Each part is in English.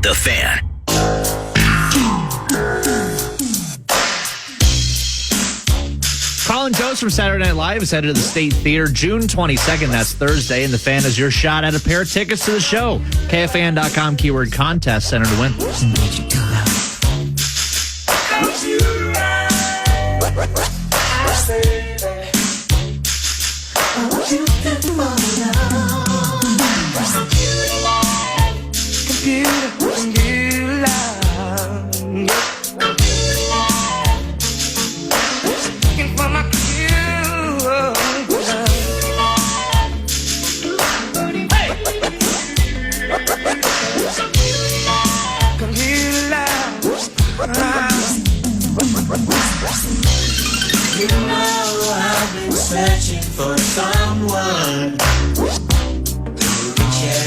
The Fan. Colin Jost from Saturday Night Live is headed to the State Theater June 22nd. That's Thursday. And The Fan is your shot at a pair of tickets to the show. KFAN.com keyword contest. Enter to win. You know I've been searching for someone.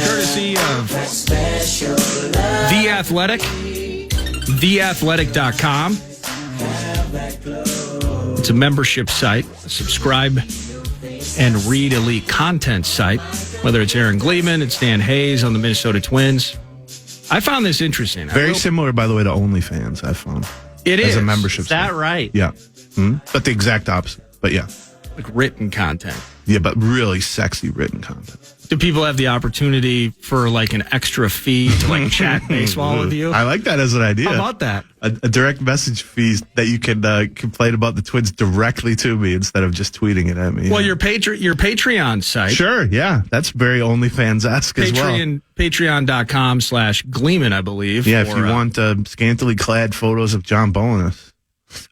Courtesy of The Athletic, theathletic.com. It's a membership site, a subscribe and read elite content site. Whether it's Aaron Gleeman, it's Dan Hayes on the Minnesota Twins. I found this interesting. Very similar, by the way, to OnlyFans, I found. It is. As a membership Is that site. right? Yeah. But the exact opposite. But yeah. Like written content. Yeah, but really sexy written content. Do people have the opportunity for like an extra fee to like chat baseball with you? I like that as an idea. How about that? A direct message fee that you can complain about the Twins directly to me instead of just tweeting it at me. Well, your Patreon site. Sure, yeah. That's very OnlyFans-esque as well. Patreon.com/Gleeman, I believe. Yeah, if you want scantily clad photos of John Bonas.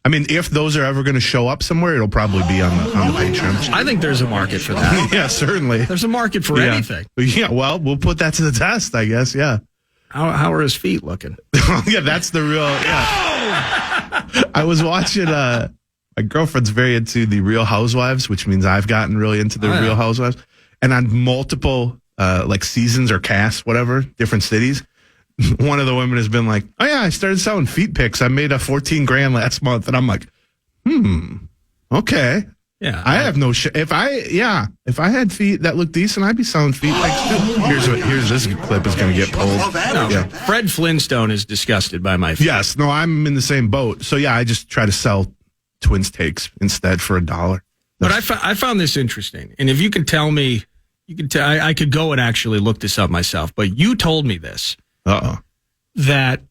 I mean, if those are ever going to show up somewhere, it'll probably be on the Patreon. I think there's a market for that. Yeah, certainly. There's a market for anything. Yeah, well, we'll put that to the test, I guess, yeah. How are his feet looking? Yeah, that's the real, yeah. I was watching, my girlfriend's very into the Real Housewives, which means I've gotten really into the Real Housewives. And on multiple, like seasons or casts, whatever, different cities, one of the women has been like, oh yeah, I started selling feet pics. I made $14,000 last month. And I'm like, okay. Yeah. I have no shit. If I had feet that look decent, I'd be selling feet pics too. Here's this clip is going to get pulled. No, Yeah. Fred Flintstone is disgusted by my feet. Yes. No, I'm in the same boat. So yeah, I just try to sell Twins takes instead for $1. But I found this interesting. And if you can tell me, I could go and actually look this up myself, but you told me this. That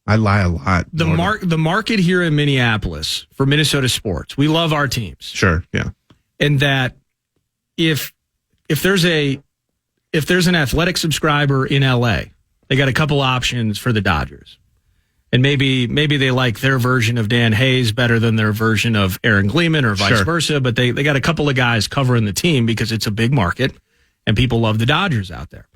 I lie a lot. The market here in Minneapolis for Minnesota sports, we love our teams. Sure, yeah. And that if there's an Athletic subscriber in LA, they got a couple options for the Dodgers. And maybe they like their version of Dan Hayes better than their version of Aaron Gleeman or vice versa, but they got a couple of guys covering the team because it's a big market and people love the Dodgers out there.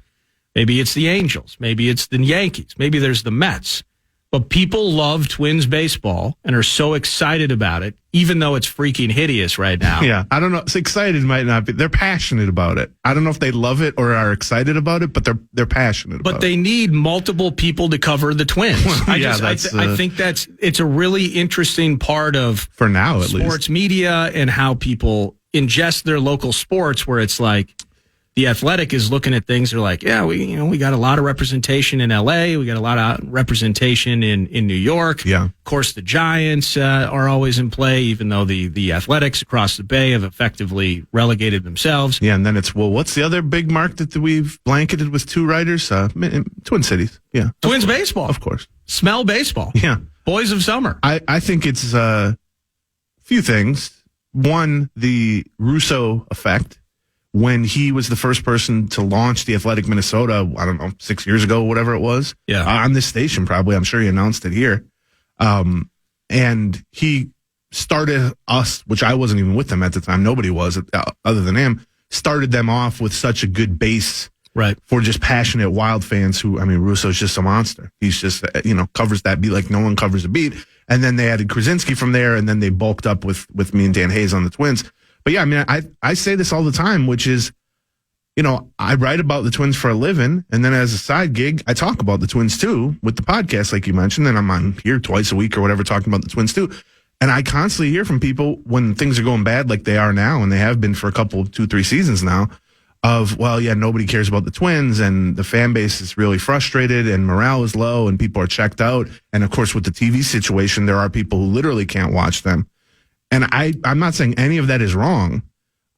Maybe it's the Angels. Maybe it's the Yankees. Maybe there's the Mets. But people love Twins baseball and are so excited about it, even though it's freaking hideous right now. Yeah, I don't know. It's excited might not be. They're passionate about it. I don't know if they love it or are excited about it, but they're passionate about it. But they need multiple people to cover the Twins. I think it's a really interesting part of for now at sports least media and how people ingest their local sports, where it's like the Athletic is looking at things. They're like, yeah, we got a lot of representation in LA. We got a lot of representation in New York. Yeah. Of course, the Giants are always in play, even though the Athletics across the Bay have effectively relegated themselves. Yeah, and then it's, well, what's the other big market that we've blanketed with two writers? Twin Cities. Yeah. Twins baseball. Of course. Smell baseball. Yeah. Boys of summer. I think it's a few things. One, the Russo effect. When he was the he person to launch the Athletic Minnesota, I don't know, 6 years ago, whatever it was. Yeah. On this station, probably. I'm sure he announced it here. And he started us, which I wasn't even with them at the time. Nobody was other than him. Started them off with such a good base. Right. For just passionate Wild fans who, I mean, Russo's just a monster. He's just, covers that beat like no one covers a beat. And then they added Krasinski from there, and then they bulked up with me and Dan Hayes on the Twins. But yeah, I mean, I say this all the time, which is, I write about the Twins for a living, and then as a side gig, I talk about the Twins too with the podcast, like you mentioned, and I'm on here twice a week or whatever talking about the Twins too. And I constantly hear from people when things are going bad like they are now, and they have been for a couple, 2-3 seasons now, of, well, yeah, nobody cares about the Twins and the fan base is really frustrated and morale is low and people are checked out. And of course, with the TV situation, there are people who literally can't watch them. And I'm not saying any of that is wrong.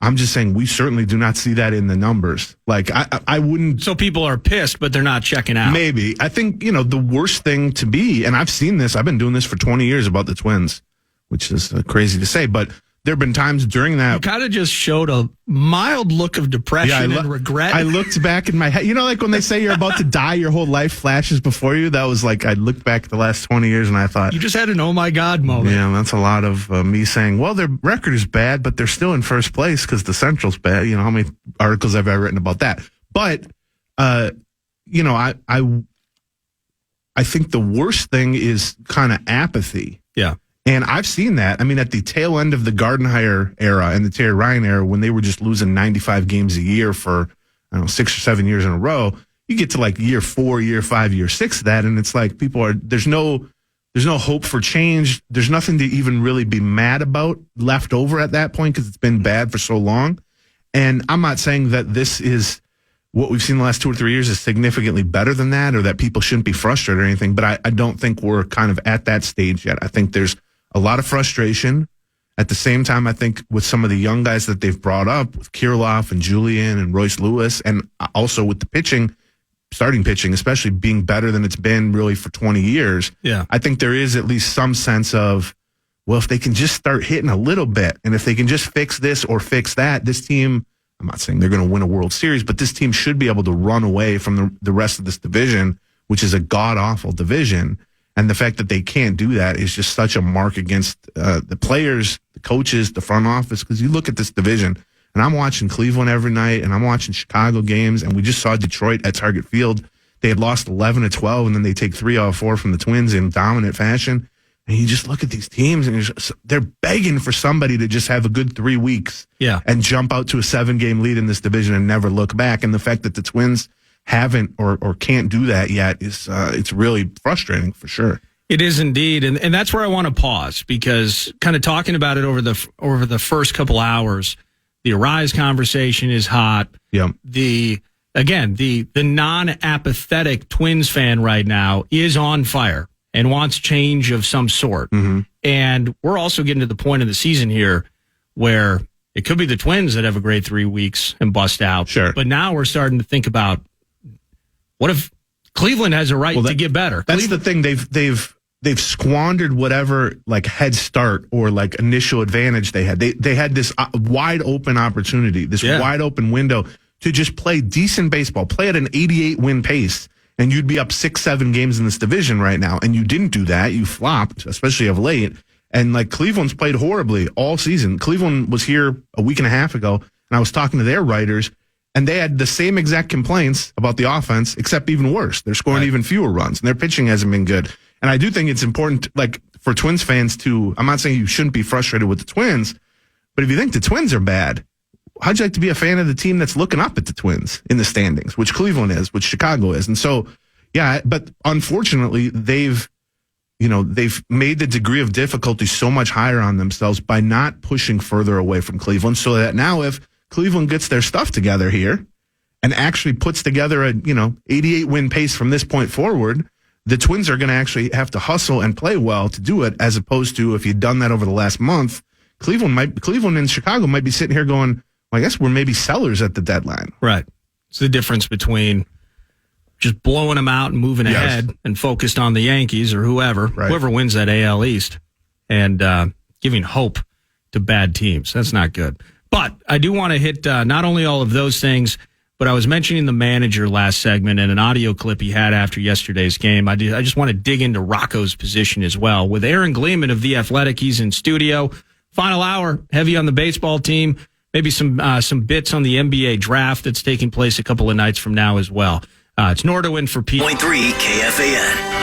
I'm just saying we certainly do not see that in the numbers. Like, I wouldn't. So people are pissed, but they're not checking out. Maybe. I think, the worst thing to be, and I've seen this, I've been doing this for 20 years about the Twins, which is crazy to say, but there have been times during that. You kind of just showed a mild look of depression and regret. I looked back in my head. Like when they say you're about to die, your whole life flashes before you. That was like, I looked back at the last 20 years and I thought. You just had an oh my God moment. Yeah, that's a lot of me saying, well, their record is bad, but they're still in first place because the Central's bad. How many articles have I written about that? But, I think the worst thing is kind of apathy. Yeah. And I've seen that. I mean, at the tail end of the Gardenhire era and the Terry Ryan era, when they were just losing 95 games a year for, 6 or 7 years in a row, you get to like year 4, year 5, year 6 of that, and it's like there's no hope for change. There's nothing to even really be mad about left over at that point because it's been bad for so long. And I'm not saying that this is what we've seen the last 2 or 3 years is significantly better than that or that people shouldn't be frustrated or anything, but I don't think we're kind of at that stage yet. I think there's a lot of frustration. At the same time, I think with some of the young guys that they've brought up, with Kirilloff and Julian and Royce Lewis, and also with the pitching, starting pitching, especially being better than it's been really for 20 years, I think there is at least some sense of, well, if they can just start hitting a little bit, and if they can just fix this or fix that, this team, I'm not saying they're going to win a World Series, but this team should be able to run away from the rest of this division, which is a god-awful division. And the fact that they can't do that is just such a mark against the players, the coaches, the front office. Because you look at this division, and I'm watching Cleveland every night, and I'm watching Chicago games, and we just saw Detroit at Target Field. They had lost 11-12, and then they take 3 out of 4 from the Twins in dominant fashion. And you just look at these teams, and they're begging for somebody to just have a good 3 weeks and jump out to a 7-game lead in this division and never look back. And the fact that the Twins haven't or can't do that yet is it's really frustrating for sure. It is indeed, and that's where I want to pause because kind of talking about it over the first couple hours, the Arise conversation is hot. Yeah. The non-apathetic Twins fan right now is on fire and wants change of some sort. Mm-hmm. And we're also getting to the point of the season here where it could be the Twins that have a great 3 weeks and bust out. Sure. But now we're starting to think about what if Cleveland has a right to get better? That's the thing. They've squandered whatever like head start or like initial advantage they had. They had this wide open opportunity, this wide open window to just play decent baseball, play at an 88 win pace, and you'd be up 6-7 games in this division right now. And you didn't do that. You flopped, especially of late. And like Cleveland's played horribly all season. Cleveland was here a week and a half ago, and I was talking to their writers. And they had the same exact complaints about the offense, except even worse. They're scoring even fewer runs, and their pitching hasn't been good. And I do think it's important, like, for Twins fans to, I'm not saying you shouldn't be frustrated with the Twins, but if you think the Twins are bad, how'd you like to be a fan of the team that's looking up at the Twins in the standings, which Cleveland is, which Chicago is? And so, but unfortunately, they've made the degree of difficulty so much higher on themselves by not pushing further away from Cleveland, so that now if Cleveland gets their stuff together here and actually puts together a 88 win pace from this point forward, the Twins are going to actually have to hustle and play well to do it, as opposed to if you'd done that over the last month, Cleveland and Chicago might be sitting here going, well, I guess we're maybe sellers at the deadline. Right. It's the difference between just blowing them out and moving ahead and focused on the Yankees or whoever wins that AL East, and giving hope to bad teams. That's not good. But I do want to hit not only all of those things, but I was mentioning the manager last segment and an audio clip he had after yesterday's game. I just want to dig into Rocco's position as well. With Aaron Gleeman of The Athletic, he's in studio. Final hour, heavy on the baseball team. Maybe some bits on the NBA draft that's taking place a couple of nights from now as well. It's Nordo in for Pete. 0.3 KFAN.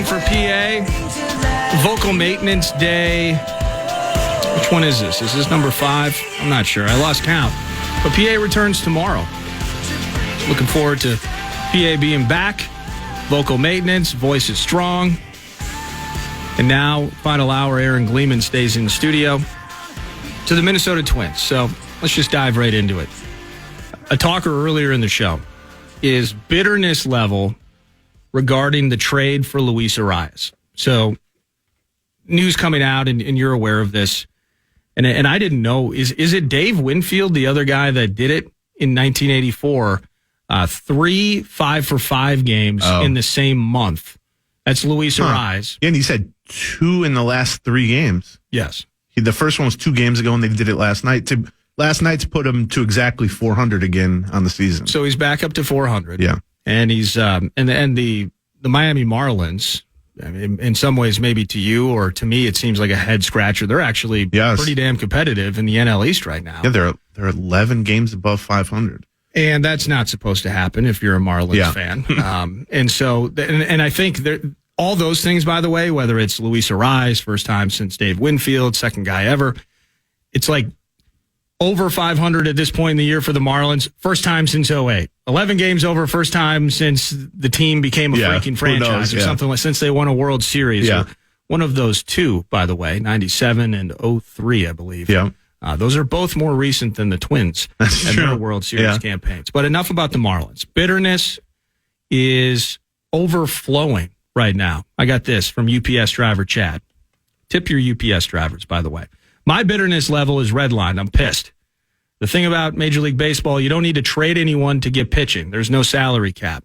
coming for PA. Vocal Maintenance Day. Which one is this? Is this number 5? I'm not sure. I lost count. But PA returns tomorrow. Looking forward to PA being back. Vocal maintenance. Voice is strong. And now, final hour, Aaron Gleeman stays in the studio to the Minnesota Twins. So let's just dive right into it. A talker earlier in the show is bitterness level regarding the trade for Luis Arias. So news coming out, and you're aware of this. And I didn't know, is it Dave Winfield, the other guy that did it in 1984, 3 5-for-5 games in the same month? That's Luis Arias. Yeah, and he said 2 in the last 3 games. Yes. The first one was 2 games ago, and they did it last night. Last night's put him to exactly 400 again on the season. So he's back up to 400. Yeah. And he's and the Miami Marlins, I mean, in some ways, maybe to you or to me, it seems like a head scratcher. They're actually pretty damn competitive in the NL East right now. Yeah, they're 11 games above 500. And that's not supposed to happen if you're a Marlins fan. And so, and I think all those things, by the way, whether it's Luis Arias, first time since Dave Winfield, second guy ever, it's like over 500 at this point in the year for the Marlins, first time since 08. 11 games over, first time since the team became a freaking franchise or something like, since they won a World Series. Yeah. One of those 2, by the way, 97 and 03, I believe. Yeah. Those are both more recent than the Twins and their World Series campaigns. But enough about the Marlins. Bitterness is overflowing right now. I got this from UPS driver Chad. Tip your UPS drivers, by the way. My bitterness level is redlined. I'm pissed. The thing about Major League Baseball, you don't need to trade anyone to get pitching. There's no salary cap.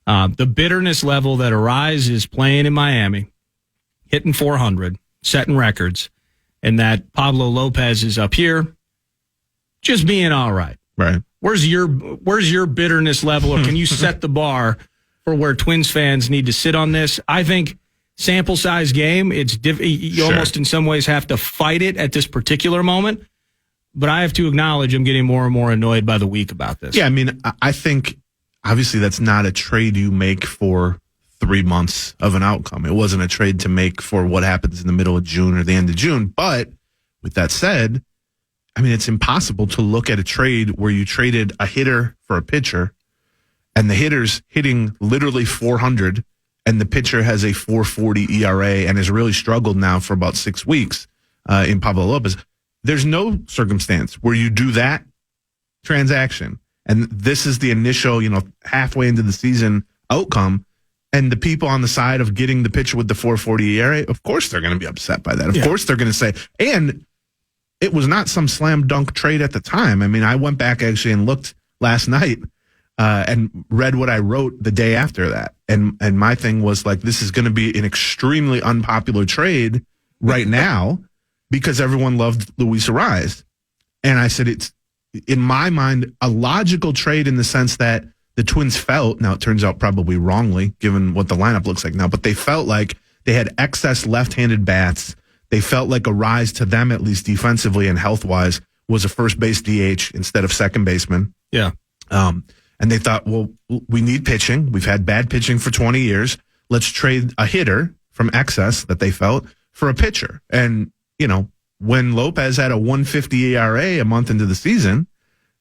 The bitterness level that Arias is playing in Miami, hitting 400, setting records, and that Pablo Lopez is up here, just being all right. Right. Where's your bitterness level, or can you set the bar for where Twins fans need to sit on this? I think sample size game, you almost in some ways have to fight it at this particular moment. But I have to acknowledge I'm getting more and more annoyed by the week about this. Yeah, I mean, I think obviously that's not a trade you make for 3 months of an outcome. It wasn't a trade to make for what happens in the middle of June or the end of June. But with that said, I mean, it's impossible to look at a trade where you traded a hitter for a pitcher and the hitter's hitting literally 400 and the pitcher has a 4.40 ERA and has really struggled now for about 6 weeks in Pablo Lopez. There's no circumstance where you do that transaction, and this is the initial, halfway into the season outcome, and the people on the side of getting the pitcher with the 4.40 ERA, of course they're going to be upset by that. Of course they're going to say, and it was not some slam dunk trade at the time. I mean, I went back actually and looked last night and read what I wrote the day after that, and my thing was like, this is going to be an extremely unpopular trade right now. Because everyone loved Luis Arias. And I said it's, in my mind, a logical trade in the sense that the Twins felt, now it turns out probably wrongly, given what the lineup looks like now, but they felt like they had excess left-handed bats. They felt like Arias, to them at least defensively and health-wise, was a first base DH instead of second baseman. Yeah. And they thought, well, we need pitching. We've had bad pitching for 20 years. Let's trade a hitter from excess that they felt for a pitcher. And when Lopez had a 1.50 ERA a month into the season,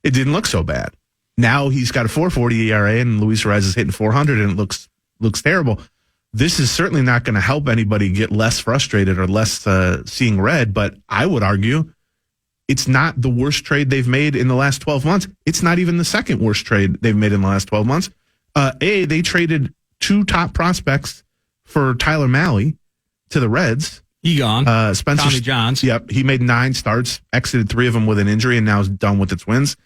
it didn't look so bad. Now he's got a 4.40 ERA and Luis Arias is hitting 400 and it looks terrible. This is certainly not going to help anybody get less frustrated or less seeing red, but I would argue it's not the worst trade they've made in the last 12 months. It's not even the second worst trade they've made in the last 12 months. They traded 2 top prospects for Tyler Mahle to the Reds. He gone. Spencer Tommy Johns. Yep. He made 9 starts, exited 3 of them with an injury, and now is done with the Twins.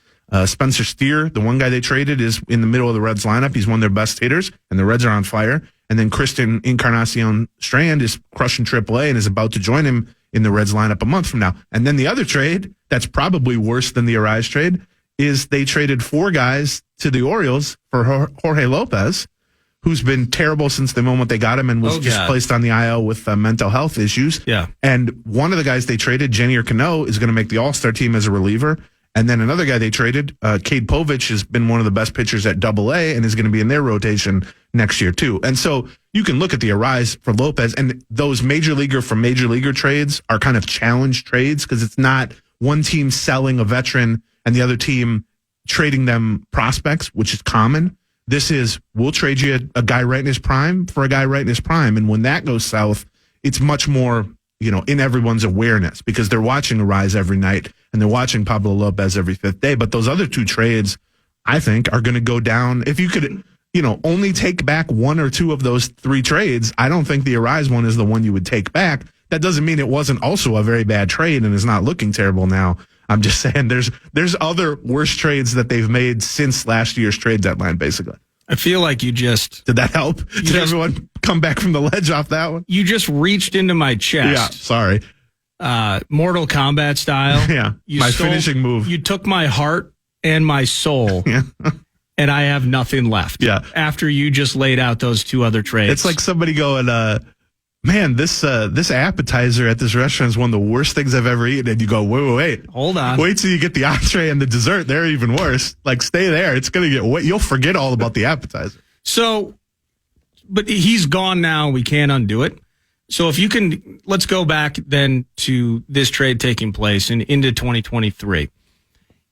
Spencer Steer, the one guy they traded, is in the middle of the Reds lineup. He's one of their best hitters, and the Reds are on fire. And then Kristen Encarnacion Strand is crushing AAA and is about to join him in the Reds lineup a month from now. And then the other trade, that's probably worse than the Arias trade, is they traded 4 guys to the Orioles for Jorge Lopez, who's been terrible since the moment they got him and was just placed on the IL with mental health issues. Yeah. And one of the guys they traded, Jennier Cano, is going to make the All-Star team as a reliever. And then another guy they traded, Cade Povich, has been one of the best pitchers at Double-A and is going to be in their rotation next year too. And so you can look at the arise for Lopez, and those major leaguer for major leaguer trades are kind of challenge trades because it's not one team selling a veteran and the other team trading them prospects, which is common. This is, we'll trade you a guy right in his prime for a guy right in his prime. And when that goes south, it's much more, in everyone's awareness because they're watching Arise every night and they're watching Pablo Lopez every fifth day. But those other two trades, I think, are going to go down. If you could, only take back one or two of those three trades, I don't think the Arise one is the one you would take back. That doesn't mean it wasn't also a very bad trade and is not looking terrible now. I'm just saying there's other worse trades that they've made since last year's trade deadline, basically. I feel like you just... Did that help? Did everyone come back from the ledge off that one? You just reached into my chest. Yeah, sorry. Mortal Kombat style. Yeah, finishing move. You took my heart and my soul, yeah. and I have nothing left. Yeah. After you just laid out those two other trades. It's like somebody going, man, this appetizer at this restaurant is one of the worst things I've ever eaten. And you go, wait. Hold on. Wait till you get the entree and the dessert. They're even worse. Like, stay there. It's going to get wet. You'll forget all about the appetizer. So, but he's gone now. We can't undo it. So if you can, let's go back then to this trade taking place and into 2023.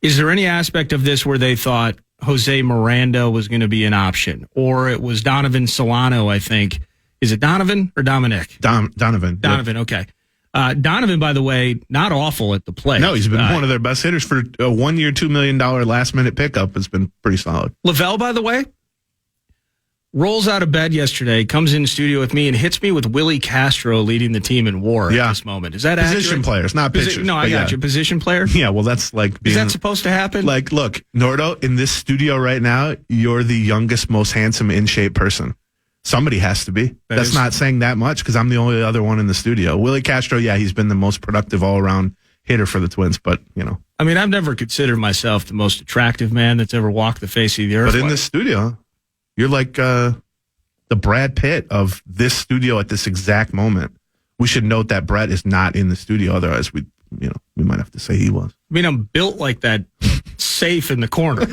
Is there any aspect of this where they thought Jose Miranda was going to be an option? Or it was Donovan Solano, I think. Is it Donovan or Dominic? Donovan. Donovan, Yep. okay. Donovan, by the way, not awful at the plate. No, he's been one of their best hitters for a 1 year, $2 million last minute pickup. Has been pretty solid. Lavelle, by the way, rolls out of bed yesterday, comes in studio with me and hits me with Willie Castro leading the team in WAR at this moment. Is that position accurate? players, not pitchers? No, I got you. Position player? Yeah, well, that's like being... Is that supposed to happen? Like, look, Nordo, in this studio right now, you're the youngest, most handsome, in-shape person. Somebody has to be. That's not saying that much because I'm the only other one in the studio. Willie Castro, yeah, he's been the most productive all-around hitter for the Twins, but, I mean, I've never considered myself the most attractive man that's ever walked the face of the earth. But in this studio, you're like the Brad Pitt of this studio at this exact moment. We should note that Brett is not in the studio. Otherwise, we might have to say he was. I mean, I'm built like that safe in the corner.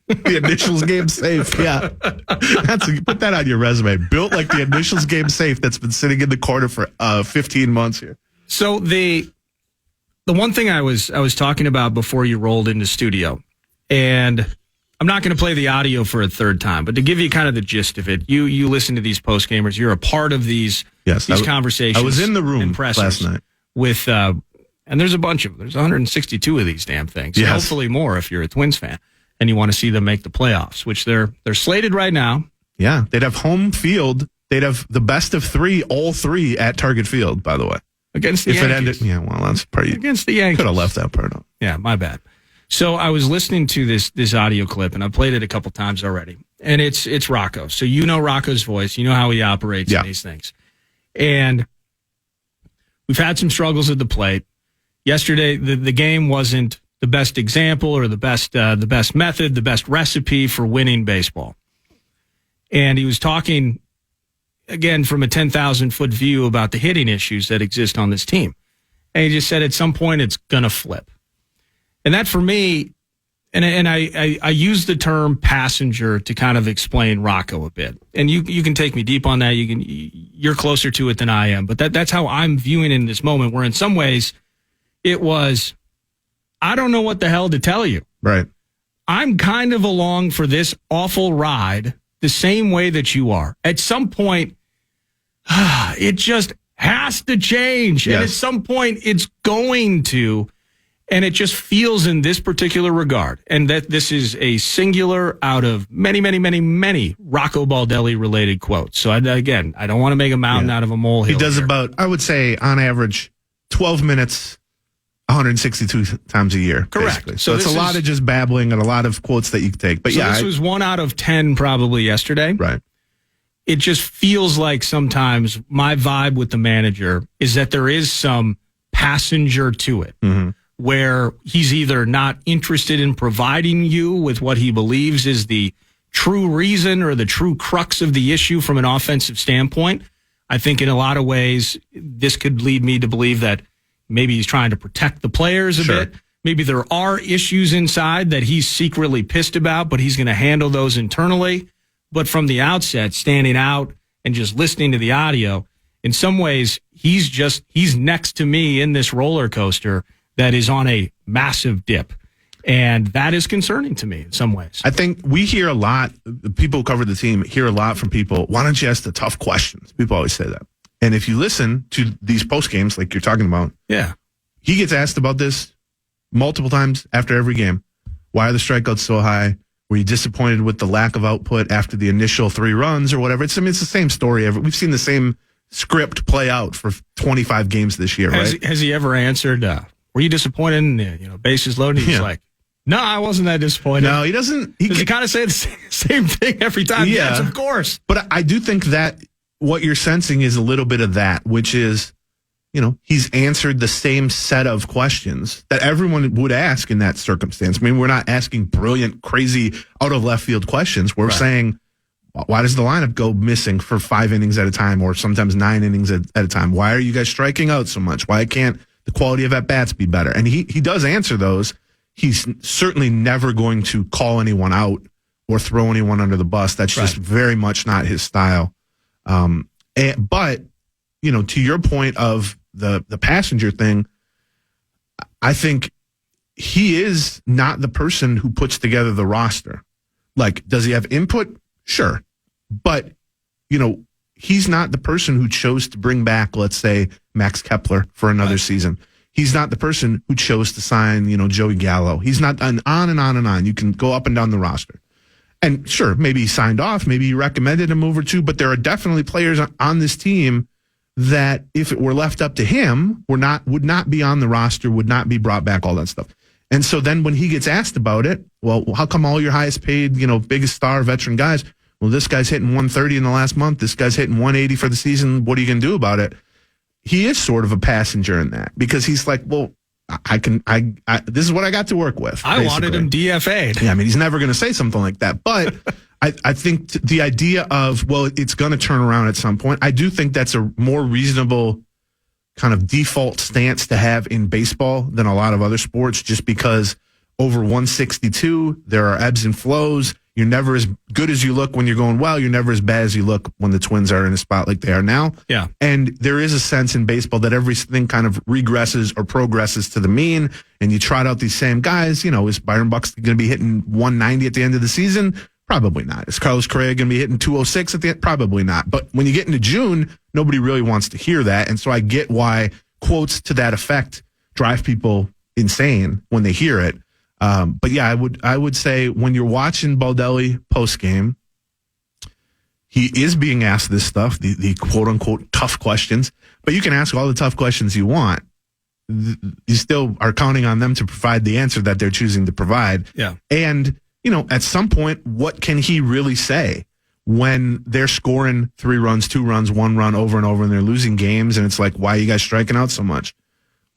The initials game safe. Yeah. Put that on your resume. Built like the initials game safe that's been sitting in the corner for 15 months here. So the one thing I was talking about before you rolled into studio, and I'm not going to play the audio for a third time, but to give you kind of the gist of it, you listen to these post gamers, you're a part of these conversations. I was in the room last night with and there's a bunch of them. There's 162 of these damn things. Yes. Hopefully more if you're a Twins fan and you want to see them make the playoffs, which they're slated right now. Yeah, they'd have home field. They'd have the best of three, all three at Target Field, by the way. Against the Yankees. It ended, well, that's part against the Yankees. Could have left that part out. Yeah, my bad. So I was listening to this audio clip, and I played it a couple times already. And it's Rocco. So you know Rocco's voice. You know how he operates in these things. And we've had some struggles at the plate. Yesterday, the game wasn't the best example or the best method, the best recipe for winning baseball. And he was talking, again, from a 10,000-foot view about the hitting issues that exist on this team. And he just said at some point it's going to flip. And that for me, and I use the term passenger to kind of explain Rocco a bit. And you can take me deep on that. You're closer to it than I am. But that's how I'm viewing it in this moment, where in some ways it was, I don't know what the hell to tell you. Right. I'm kind of along for this awful ride the same way that you are. At some point, it just has to change. Yes. And at some point, it's going to. And it just feels in this particular regard, and that this is a singular out of many, many, many, many Rocco Baldelli related quotes. So I don't want to make a mountain out of a molehill. He does about, I would say, on average, 12 minutes, 162 times a year. Correct. Basically. So it's a lot of just babbling and a lot of quotes that you can take. But so this was 1 out of 10 probably yesterday. Right. It just feels like sometimes my vibe with the manager is that there is some passenger to it. Mm-hmm. Where he's either not interested in providing you with what he believes is the true reason or the true crux of the issue from an offensive standpoint. I think in a lot of ways, this could lead me to believe that maybe he's trying to protect the players a bit. Maybe there are issues inside that he's secretly pissed about, but he's going to handle those internally. But from the outset, standing out and just listening to the audio, in some ways, he's next to me in this roller coaster that is on a massive dip. And that is concerning to me in some ways. I think we hear a lot, people who cover the team hear a lot from people, why don't you ask the tough questions? People always say that. And if you listen to these post games like you're talking about, yeah, he gets asked about this multiple times after every game. Why are the strikeouts so high? Were you disappointed with the lack of output after the initial 3 runs or whatever? It's the same story. We've seen the same script play out for 25 games this year, right? Has he ever answered, were you disappointed in, bases loaded? He's like, no, I wasn't that disappointed. No, he doesn't. Does he kind of say the same thing every time? Yeah. Yes, of course. But I do think that what you're sensing is a little bit of that, which is, he's answered the same set of questions that everyone would ask in that circumstance. I mean, we're not asking brilliant, crazy, out of left field questions. We're saying, why does the lineup go missing for 5 innings at a time or sometimes 9 innings at a time? Why are you guys striking out so much? Why can't the quality of at-bats be better? And he does answer those. He's certainly never going to call anyone out or throw anyone under the bus. That's just very much not his style. But, to your point of the passenger thing, I think he is not the person who puts together the roster. Like, does he have input? Sure. But, he's not the person who chose to bring back, let's say, Max Kepler for another season. He's not the person who chose to sign, Joey Gallo. He's not, on and on and on. You can go up and down the roster. And sure, maybe he signed off, maybe he recommended a move or two, but there are definitely players on this team that if it were left up to him, would not be on the roster, would not be brought back, all that stuff. And so then when he gets asked about it, well, how come all your highest paid, biggest star veteran guys, well, this guy's hitting 130 in the last month, this guy's hitting 180 for the season, what are you going to do about it? He is sort of a passenger in that because he's like, well, this is what I got to work with. I wanted him DFA'd. Yeah, I mean, he's never going to say something like that. But I think the idea of, well, it's going to turn around at some point, I do think that's a more reasonable kind of default stance to have in baseball than a lot of other sports, just because over 162, there are ebbs and flows. You're never as good as you look when you're going well. You're never as bad as you look when the Twins are in a spot like they are now. Yeah. And there is a sense in baseball that everything kind of regresses or progresses to the mean, and you trot out these same guys. Is Byron Buxton going to be hitting 190 at the end of the season? Probably not. Is Carlos Correa going to be hitting 206 at the end? Probably not. But when you get into June, nobody really wants to hear that. And so I get why quotes to that effect drive people insane when they hear it. But yeah, I would say when you're watching Baldelli post game, he is being asked this stuff, the quote unquote tough questions, but you can ask all the tough questions you want. You still are counting on them to provide the answer that they're choosing to provide. Yeah. And, at some point, what can he really say when they're scoring 3 runs, 2 runs, 1 run over and over and they're losing games? And it's like, why are you guys striking out so much?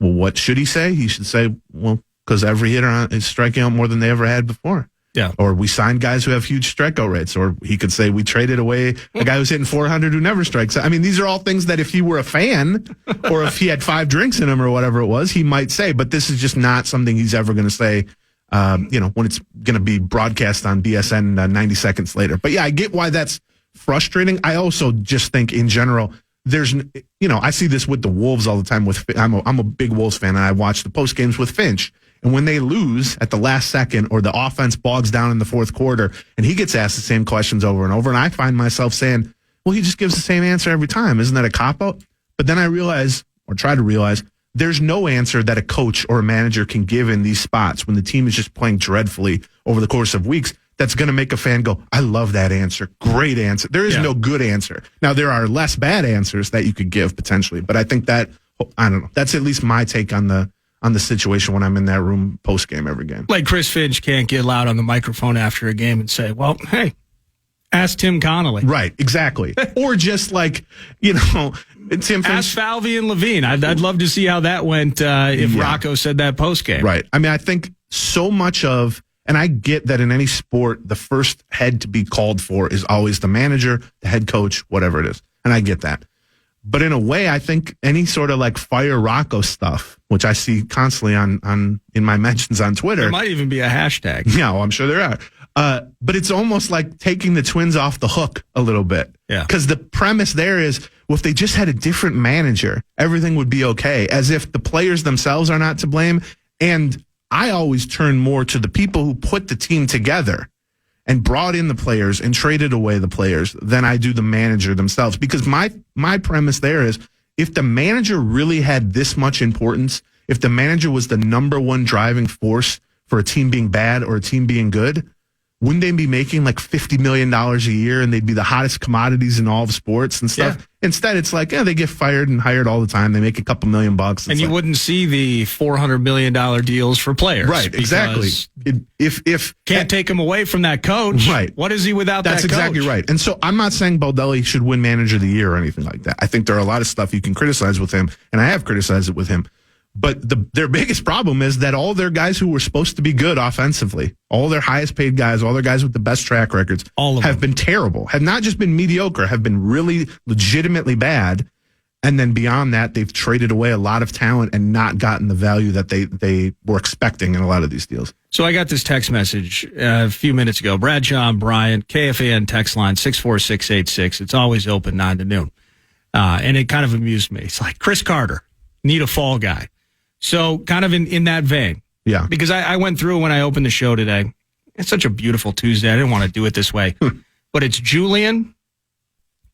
Well, what should he say? He should say, well, because every hitter is striking out more than they ever had before. Yeah. Or we signed guys who have huge strikeout rates. Or he could say we traded away a guy who's hitting 400 who never strikes. I mean, these are all things that if he were a fan or if he had 5 drinks in him or whatever it was, he might say. But this is just not something he's ever going to say, when it's going to be broadcast on BSN 90 seconds later. But yeah, I get why that's frustrating. I also just think in general, there's, I see this with the Wolves all the time. I'm a big Wolves fan, and I watch the post games with Finch. And when they lose at the last second or the offense bogs down in the fourth quarter and he gets asked the same questions over and over, and I find myself saying, well, he just gives the same answer every time. Isn't that a cop-out? But then I realize, or try to realize, there's no answer that a coach or a manager can give in these spots when the team is just playing dreadfully over the course of weeks that's going to make a fan go, I love that answer. Great answer. There is no good answer. Now, there are less bad answers that you could give potentially, but I think that, I don't know, that's at least my take on the situation when I'm in that room post-game every game. Like Chris Finch can't get loud on the microphone after a game and say, well, hey, ask Tim Connolly. Right, exactly. Or just like, Tim Finch. Ask Falvey and Levine. I'd love to see how that went if Rocco said that post-game. Right. I mean, I think so much of, and I get that in any sport, the first head to be called for is always the manager, the head coach, whatever it is. And I get that. But in a way, I think any sort of like fire Rocco stuff, which I see constantly on in my mentions on Twitter. There might even be a hashtag. Yeah, well, I'm sure there are. But it's almost like taking the Twins off the hook a little bit. Yeah. Because the premise there is, well, if they just had a different manager, everything would be okay. As if the players themselves are not to blame. And I always turn more to the people who put the team together and brought in the players and traded away the players than I do the manager themselves. Because my premise there is, if the manager really had this much importance, if the manager was the number one driving force for a team being bad or a team being good, wouldn't they be making like $50 million a year and they'd be the hottest commodities in all of sports and stuff? Yeah. Instead, it's like, they get fired and hired all the time. They make a couple $1 million. And you wouldn't see the $400 million deals for players. Right, exactly. If can't take him away from that coach. Right. What is he without that coach? That's exactly right. And so I'm not saying Baldelli should win manager of the year or anything like that. I think there are a lot of stuff you can criticize with him, and I have criticized it with him. But their biggest problem is that all their guys who were supposed to be good offensively, all their highest paid guys, all their guys with the best track records, all of have them been terrible, have not just been mediocre, have been really legitimately bad. And then beyond that, they've traded away a lot of talent and not gotten the value that they were expecting in a lot of these deals. So I got this text message a few minutes ago. Bradshaw and Bryant, KFAN text line 64686. It's always open 9 to noon. And it kind of amused me. It's like, Chris Carter, need a fall guy. So kind of in that vein. Yeah. Because I went through when I opened the show today. It's such a beautiful Tuesday. I didn't want to do it this way. But it's Julian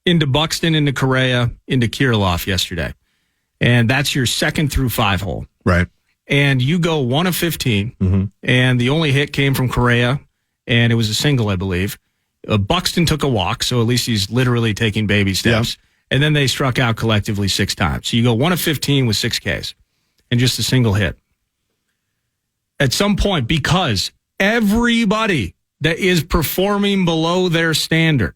into Buxton, into Correa, into Kirilloff yesterday. And that's your 2nd through 5 hole. Right. And you go 1 of 15. And the only hit came from Correa. And it was a single, I believe. Buxton took a walk. So at least he's literally taking baby steps. And then they struck out collectively 6 times. So you go 1 of 15 with 6 Ks. And just a single hit. At some point, because everybody that is performing below their standard,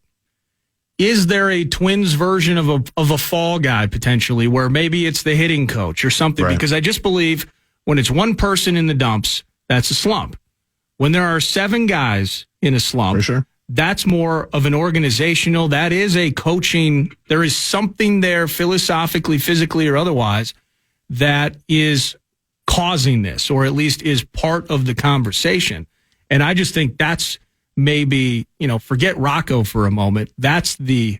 is there a Twins version of a fall guy potentially where maybe it's the hitting coach or something? Right. Because I just believe when it's one person in the dumps, that's a slump. When there are 7 guys in a slump, For sure. that's more of an organizational, that is a coaching. There is something there philosophically, physically, or otherwise that is causing this, or at least is part of the conversation. And I just think that's maybe, forget Rocco for a moment. That's the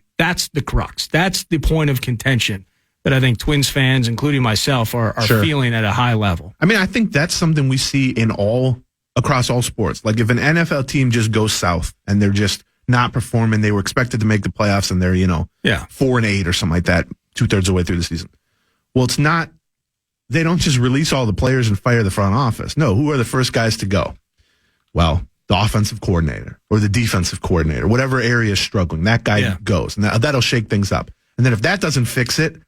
crux. That's the point of contention that I think Twins fans, including myself, are Sure. feeling at a high level. I mean, I think that's something we see across all sports. Like if an NFL team just goes south and they're just not performing, they were expected to make the playoffs and they're, 4-8 or something like that, 2/3 of the way through the season. Well, it's not. They don't just release all the players and fire the front office. No, who are the first guys to go? Well, the offensive coordinator or the defensive coordinator, whatever area is struggling, that guy goes. And that'll shake things up. And then if that doesn't fix it,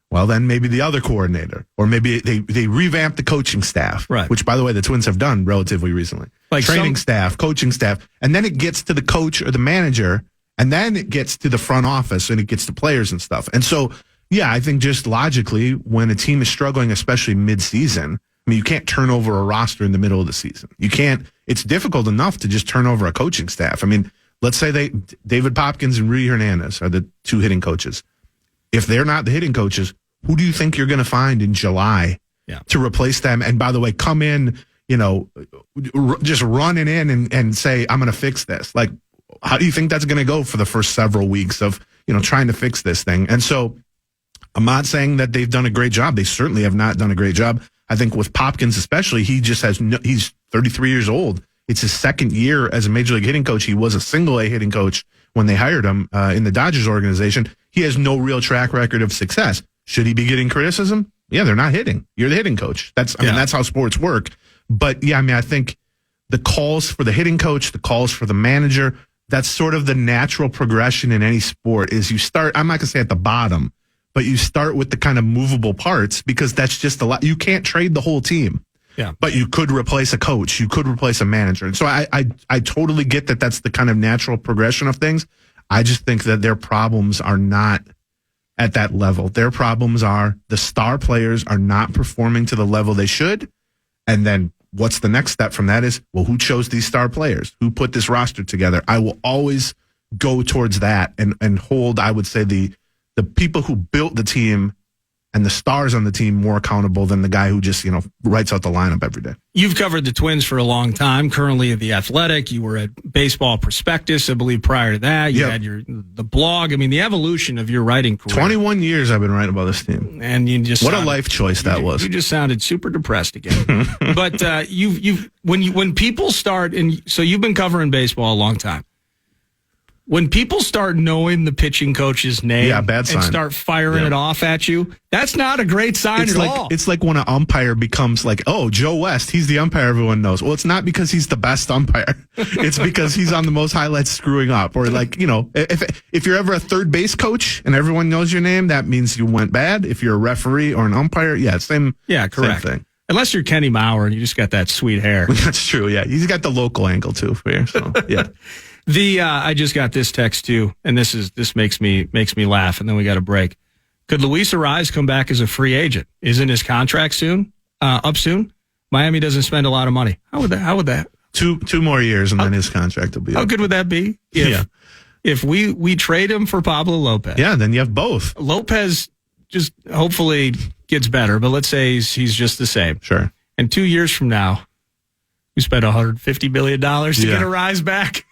well, then maybe the other coordinator, or maybe they revamp the coaching staff, right? Which, by the way, the Twins have done relatively recently. Like training staff, coaching staff, and then it gets to the coach or the manager, and then it gets to the front office and it gets to players and stuff. And so, yeah, I think just logically, when a team is struggling, especially mid-season, I mean, you can't turn over a roster in the middle of the season. You can't. It's difficult enough to just turn over a coaching staff. I mean, let's say David Popkins and Rudy Hernandez are the 2 hitting coaches. If they're not the hitting coaches, who do you think you're going to find in July to replace them? And by the way, come in, just running in and say, I'm going to fix this. Like, how do you think that's going to go for the first several weeks of, trying to fix this thing? And so I'm not saying that they've done a great job. They certainly have not done a great job. I think with Popkins especially, he just he's 33 years old. It's his 2nd year as a major league hitting coach. He was a single-A hitting coach when they hired him in the Dodgers organization. He has no real track record of success. Should he be getting criticism? Yeah, they're not hitting. You're the hitting coach. That's how sports work. But yeah, I think the calls for the hitting coach, the calls for the manager, that's sort of the natural progression in any sport is you start, I'm not going to say at the bottom, but you start with the kind of movable parts because that's just a lot. You can't trade the whole team. Yeah. But you could replace a coach. You could replace a manager. And so I totally get that that's the kind of natural progression of things. I just think that their problems are not at that level. Their problems are the star players are not performing to the level they should. And then what's the next step from that is, well, who chose these star players? Who put this roster together? I will always go towards that and hold, I would say, the the people who built the team and the stars on the team more accountable than the guy who just, writes out the lineup every day. You've covered the Twins for a long time, currently at The Athletic. You were at Baseball Prospectus, I believe, prior to that. You had the blog. I mean, the evolution of your writing career. 21 years I've been writing about this team. And you just what a life choice that was. You just sounded super depressed again. But when people start, and so you've been covering baseball a long time. When people start knowing the pitching coach's name bad sign. and start firing it off at you, that's not a great sign at all. It's like when an umpire becomes like, oh, Joe West, he's the umpire everyone knows. Well, it's not because he's the best umpire. It's because he's on the most highlights screwing up. Or if you're ever a third base coach and everyone knows your name, that means you went bad. If you're a referee or an umpire, same thing. Unless you're Kenny Mauer and you just got that sweet hair. That's true, yeah. He's got the local angle, too, for you. So, yeah. I just got this text too, and this makes me laugh, and then we got a break. Could Luis Arraez come back as a free agent? Isn't his contract up soon? Miami doesn't spend a lot of money. How would that? Two more years, and then his contract will be up. How good would that be? If we trade him for Pablo Lopez. Yeah, then you have both. Lopez just hopefully gets better, but let's say he's just the same. Sure. And 2 years from now, we spent $150 million to get Arraez back.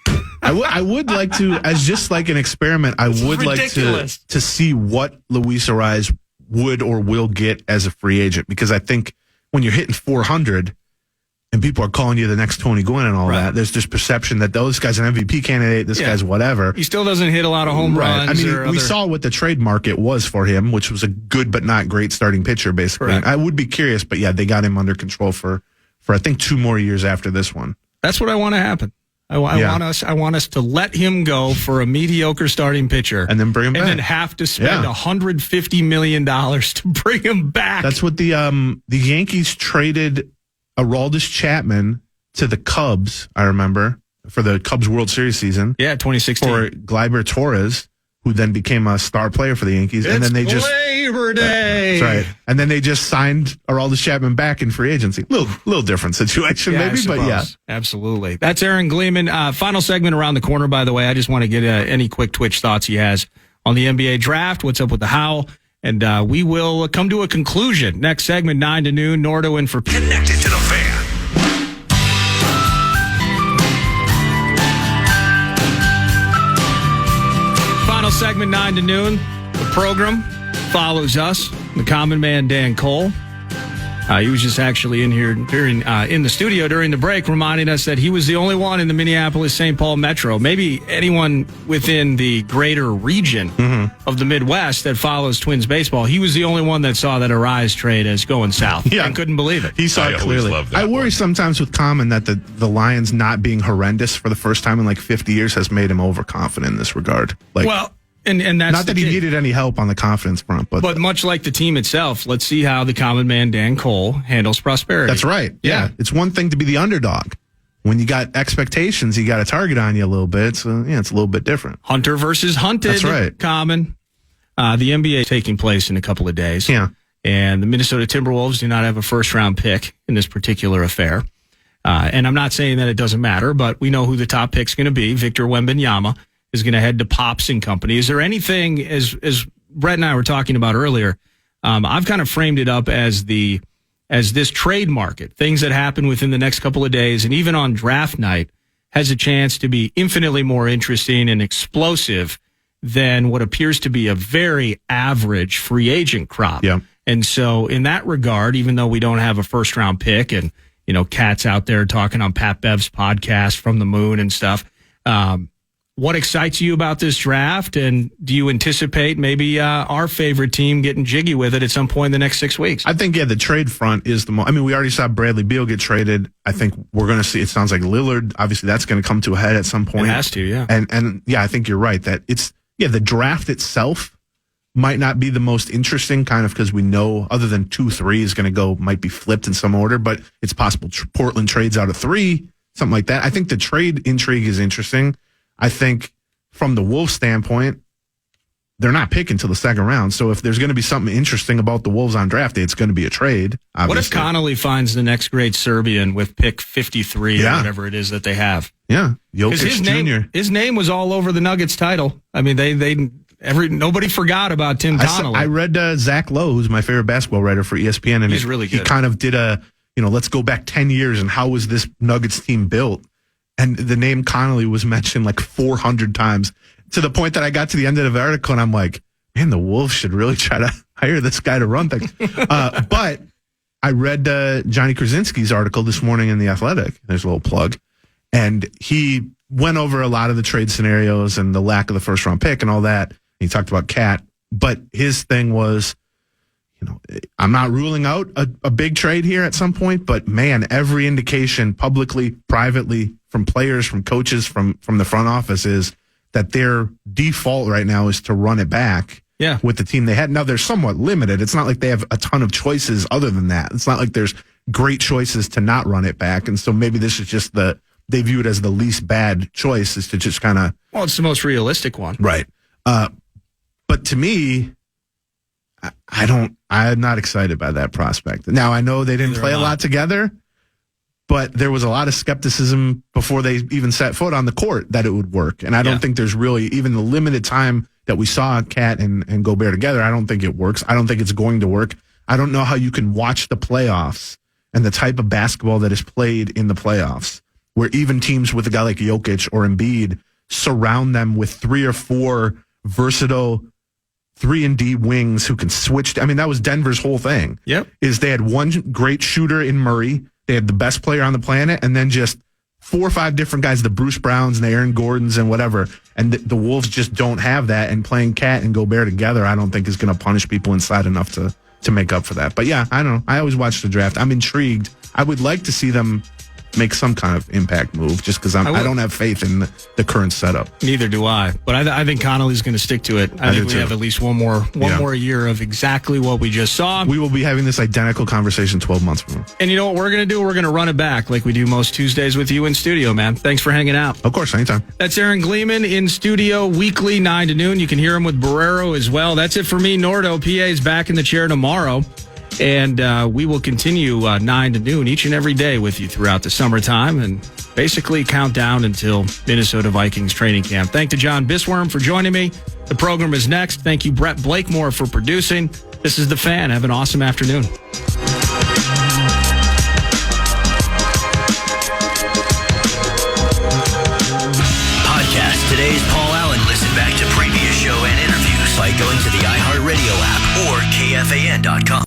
I would like to, as just like an experiment, I would like to see what Luis Arraez would or will get as a free agent, because I think when you're hitting 400 and people are calling you the next Tony Gwynn and all that, there's this perception that this guy's an MVP candidate, this guy's whatever. He still doesn't hit a lot of home runs. I mean, we saw what the trade market was for him, which was a good but not great starting pitcher, basically. Correct. I would be curious, but they got him under control for I think 2 more years after this one. That's what I want to happen. I want us to let him go for a mediocre starting pitcher, and then bring him back, and then have to spend $150 million to bring him back. That's what the Yankees traded Aroldis Chapman to the Cubs. I remember for the Cubs World Series season. Yeah, 2016 for Gleyber Torres, who then became a star player for the Yankees, and then they just Labor Day. That's right. And then they just signed Aroldis Chapman back in free agency. Little different situation, maybe, but absolutely. That's Aaron Gleeman. Final segment around the corner. By the way, I just want to get any quick Twitch thoughts he has on the NBA draft. What's up with the Howl? And we will come to a conclusion next segment, 9 to noon. Nordo in for Connected to the Fan. Final segment, 9 to noon. The program follows us, the common man, Dan Cole. He was just actually in here in the studio during the break, reminding us that he was the only one in the Minneapolis-St. Paul metro, maybe anyone within the greater region of the Midwest that follows Twins baseball. He was the only one that saw that Arraez trade as going south. Yeah. And couldn't believe it. He saw it clearly. I worry sometimes with Common that the Lions not being horrendous for the first time in like 50 years has made him overconfident in this regard. And that's not that he needed any help on the confidence front, but much like the team itself, let's see how the common man Dan Cole handles prosperity. That's right. Yeah. It's one thing to be the underdog. When you got expectations, you got a target on you a little bit. So it's a little bit different. Hunter versus hunted. That's right. Common. The NBA is taking place in a couple of days. Yeah. And the Minnesota Timberwolves do not have a first-round pick in this particular affair. And I'm not saying that it doesn't matter, but we know who the top pick's going to be. Victor Wembanyama is going to head to Pops and Company. Is there anything, as Brett and I were talking about earlier, I've kind of framed it up as this trade market, things that happen within the next couple of days, and even on draft night, has a chance to be infinitely more interesting and explosive than what appears to be a very average free agent crop. Yeah. And so in that regard, even though we don't have a first round pick and, Cat's out there talking on Pat Bev's podcast from the moon and stuff, what excites you about this draft, and do you anticipate maybe our favorite team getting jiggy with it at some point in the next 6 weeks? I think, the trade front is the most. I mean, we already saw Bradley Beal get traded. I think we're going to see, it sounds like Lillard, obviously that's going to come to a head at some point. It has to, yeah. And I think you're right that the draft itself might not be the most interesting, kind of because we know other than 2-3 is going to might be flipped in some order, but it's possible Portland trades out of 3, something like that. I think the trade intrigue is interesting. I think from the Wolves standpoint, they're not picking till the second round. So if there's going to be something interesting about the Wolves on draft day, it's going to be a trade. Obviously. What if Connolly finds the next great Serbian with pick 53 or whatever it is that they have? Yeah. Jokic Jr. His name was all over the Nuggets title. I mean, they Nobody forgot about Tim Connolly. I read Zach Lowe, who's my favorite basketball writer for ESPN, and he's really good. He kind of did let's go back 10 years and how was this Nuggets team built? And the name Connolly was mentioned like 400 times to the point that I got to the end of the article and I'm like, man, the Wolves should really try to hire this guy to run things. But I read Johnny Krasinski's article this morning in The Athletic. There's a little plug. And he went over a lot of the trade scenarios and the lack of the first round pick and all that. He talked about Cat. But his thing was, I'm not ruling out a big trade here at some point, but man, every indication publicly, privately, from players, from coaches, from the front office is that their default right now is to run it back with the team they had. Now, they're somewhat limited. It's not like they have a ton of choices other than that. It's not like there's great choices to not run it back. And so maybe this is just they view it as the least bad choice is to just kind of. Well, it's the most realistic one. Right. But to me, I'm not excited by that prospect. Now, I know they didn't play a lot together, but there was a lot of skepticism before they even set foot on the court that it would work. And I don't think there's really, even the limited time that we saw Cat and Gobert together, I don't think it works. I don't think it's going to work. I don't know how you can watch the playoffs and the type of basketball that is played in the playoffs, where even teams with a guy like Jokic or Embiid surround them with 3 or 4 versatile 3-and-D wings who can switch. I mean, that was Denver's whole thing. Yep. Is they had one great shooter in Murray. They had the best player on the planet, and then just 4 or 5 different guys, the Bruce Browns and the Aaron Gordons and whatever. And the Wolves just don't have that. And playing Cat and Gobert together, I don't think is going to punish people inside enough to make up for that. But yeah, I don't know. I always watch the draft. I'm intrigued. I would like to see them make some kind of impact move just because I don't have faith in the current setup. Neither do I. But I think Connolly's going to stick to it. I think we have at least one more year of exactly what we just saw. We will be having this identical conversation 12 months from now. And you know what we're going to do? We're going to run it back like we do most Tuesdays with you in studio, man. Thanks for hanging out. Of course, anytime. That's Aaron Gleeman in studio weekly, 9 to noon. You can hear him with Barrero as well. That's it for me. Nordo, PA, is back in the chair tomorrow. And we will continue 9 to noon each and every day with you throughout the summertime and basically count down until Minnesota Vikings training camp. Thank to John Bisworm for joining me. The program is next. Thank you, Brett Blakemore, for producing. This is The Fan. Have an awesome afternoon. Podcast today's Paul Allen. Listen back to previous show and interviews by going to the iHeartRadio app or KFAN.com.